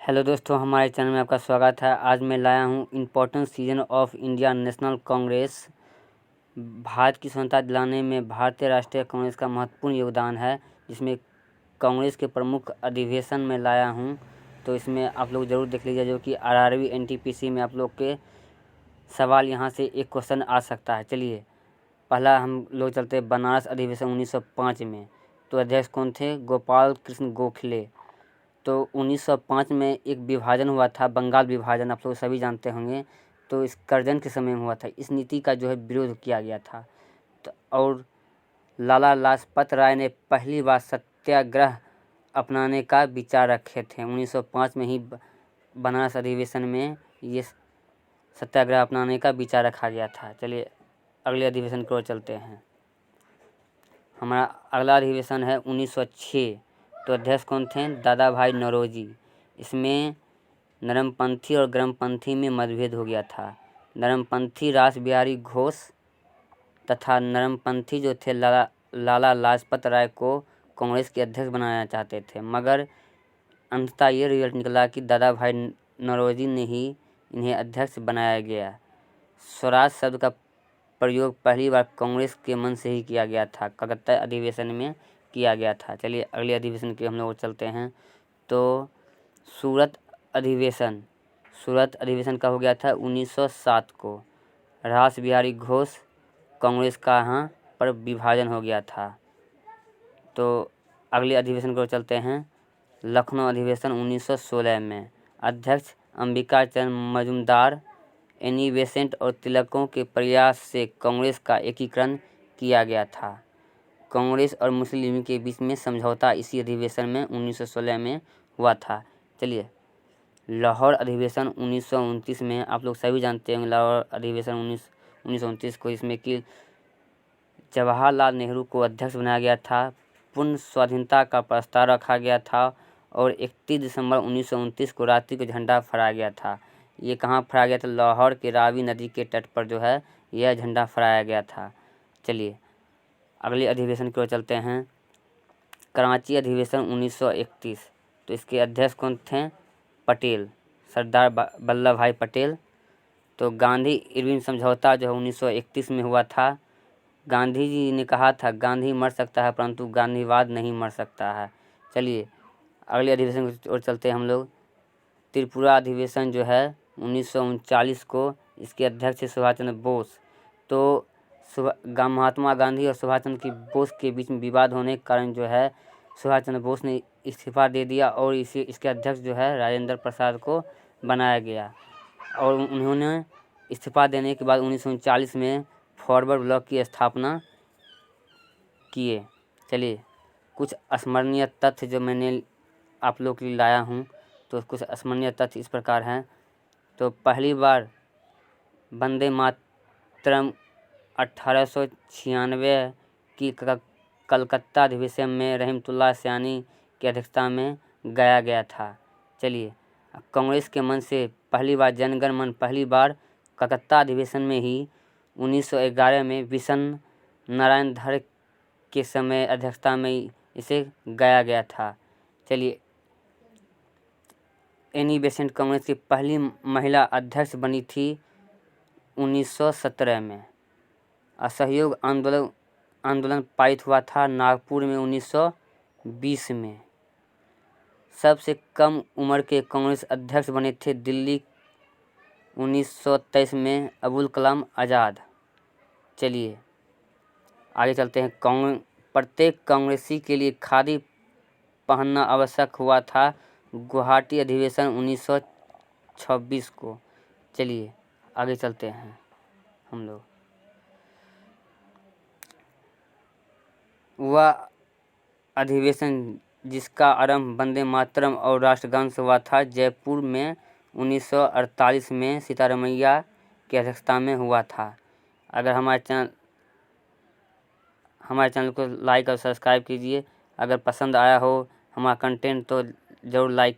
Hello दोस्तों, हमारे channel में आपका स्वागत है। आज मैं लाया हूँ important season of India national Congress. Bharat की स्वतंत्रता दिलाने में भारतीय राष्ट्रीय कांग्रेस का महत्वपूर्ण योगदान है, जिसमें कांग्रेस के प्रमुख अधिवेशन में लाया हूँ। तो इसमें आप लोग ज़रूर देख लीजिए, जो कि आरआरबी एनटीपीसी में आप लोग के सवाल यहाँ से एक क्वेश्चन आ सकता है। चलिए, पहला हम लोग चलते हैं बनारस अधिवेशन 1905 में। तो अध्यक्ष कौन थे? गोपाल कृष्ण गोखले। तो 1905 में एक विभाजन हुआ था, बंगाल विभाजन, आप लोग सभी जानते होंगे। तो इस कर्जन के समय में हुआ था। इस नीति का जो है विरोध किया गया था। तो और लाला लाजपत राय ने पहली बार सत्याग्रह अपनाने का विचार रखे थे। 1905 में ही बनारस अधिवेशन में ये सत्याग्रह अपनाने का विचार रखा गया था। चलिए अगले अधिवेशन की ओर चलते हैं। हमारा अगला अधिवेशन है 1906। तो अध्यक्ष कौन थे? दादा भाई नौरोजी। इसमें नरमपंथी और गर्मपंथी में मतभेद हो गया था। नरमपंथी रास बिहारी घोष तथा नरमपंथी जो थे लाला लाजपत राय को कांग्रेस के अध्यक्ष बनाना चाहते थे, मगर अंततः ये रिजल्ट निकला कि दादा भाई नौरोजी ने ही इन्हें अध्यक्ष बनाया गया। स्वराज शब्द का प्रयोग पहली बार कांग्रेस के मन से ही किया गया था, कलकत्ता अधिवेशन में किया गया था। चलिए अगले अधिवेशन के हम लोग चलते हैं। तो सूरत अधिवेशन का हो गया था 1907 को। रास बिहारी घोष कांग्रेस का यहाँ पर विभाजन हो गया था। तो अगले अधिवेशन को चलते हैं। लखनऊ अधिवेशन 1916 में। अध्यक्ष अंबिका चंद्र मजूमदार, एनी बेसेंट और तिलकों के प्रयास से कांग्रेस का एकीकरण किया गया था। कांग्रेस और मुस्लिम लीग के बीच में समझौता इसी अधिवेशन में 1916 में हुआ था। चलिए लाहौर अधिवेशन 1929 में, आप लोग सभी जानते होंगे लाहौर अधिवेशन 1929 को, इसमें कि जवाहरलाल नेहरू को अध्यक्ष बनाया गया था। पूर्ण स्वाधीनता का प्रस्ताव रखा गया था और 31 दिसंबर 1929 को रात्रि को झंडा फहराया गया था। ये कहाँ फहराया गया था? लाहौर के रावी नदी के तट पर जो है यह झंडा फहराया गया था। चलिए अगले अधिवेशन की ओर चलते हैं। कराची अधिवेशन 1931। तो इसके अध्यक्ष कौन थे? पटेल, सरदार वल्लभ भाई पटेल। तो गांधी इरविन समझौता जो है 1931 में हुआ था। गांधी जी ने कहा था, गांधी मर सकता है परंतु गांधीवाद नहीं मर सकता है। चलिए अगले अधिवेशन की ओर चलते हैं हम लोग। त्रिपुरा अधिवेशन जो है 1939 को, इसके अध्यक्ष थे सुभाष चंद्र बोस। तो महात्मा गांधी और सुभाष चंद्र बोस के बीच में विवाद होने के कारण जो है सुभाष चंद्र बोस ने इस्तीफा दे दिया और इसके अध्यक्ष जो है राजेंद्र प्रसाद को बनाया गया। और उन्होंने इस्तीफा देने के बाद 1939 में फॉरवर्ड ब्लॉक की स्थापना किए। चलिए कुछ स्मरणीय तथ्य जो मैंने आप लोग के लिए लाया हूँ। तो कुछ स्मरणीय तथ्य इस प्रकार हैं। तो पहली बार वंदे मातरम 1896 की कलकत्ता अधिवेशन में रहमतुल्लाह सयानी की अध्यक्षता में गाया गया था। चलिए कांग्रेस के मन से पहली बार जनगण मन पहली बार कलकत्ता अधिवेशन में ही 1911 में विशन नारायण धर के समय अध्यक्षता में इसे गाया गया था। चलिए एनी बेसेंट कांग्रेस की पहली महिला अध्यक्ष बनी थी 1917 में। असहयोग आंदोलन पारित हुआ था नागपुर में 1920 में। सबसे कम उम्र के कांग्रेस अध्यक्ष बने थे दिल्ली 1923 में अबुल कलाम आज़ाद। चलिए आगे चलते हैं। प्रत्येक कांग्रेसी के लिए खादी पहनना आवश्यक हुआ था गुवाहाटी अधिवेशन 1926 को। चलिए आगे चलते हैं हम लोग। वह अधिवेशन जिसका आरंभ वंदे मातरम और राष्ट्रगान से हुआ था जयपुर में 1948 में सीतारमैया की अध्यक्षता में हुआ था। अगर हमारे चैनल को लाइक और सब्सक्राइब कीजिए। अगर पसंद आया हो हमारा कंटेंट तो ज़रूर लाइक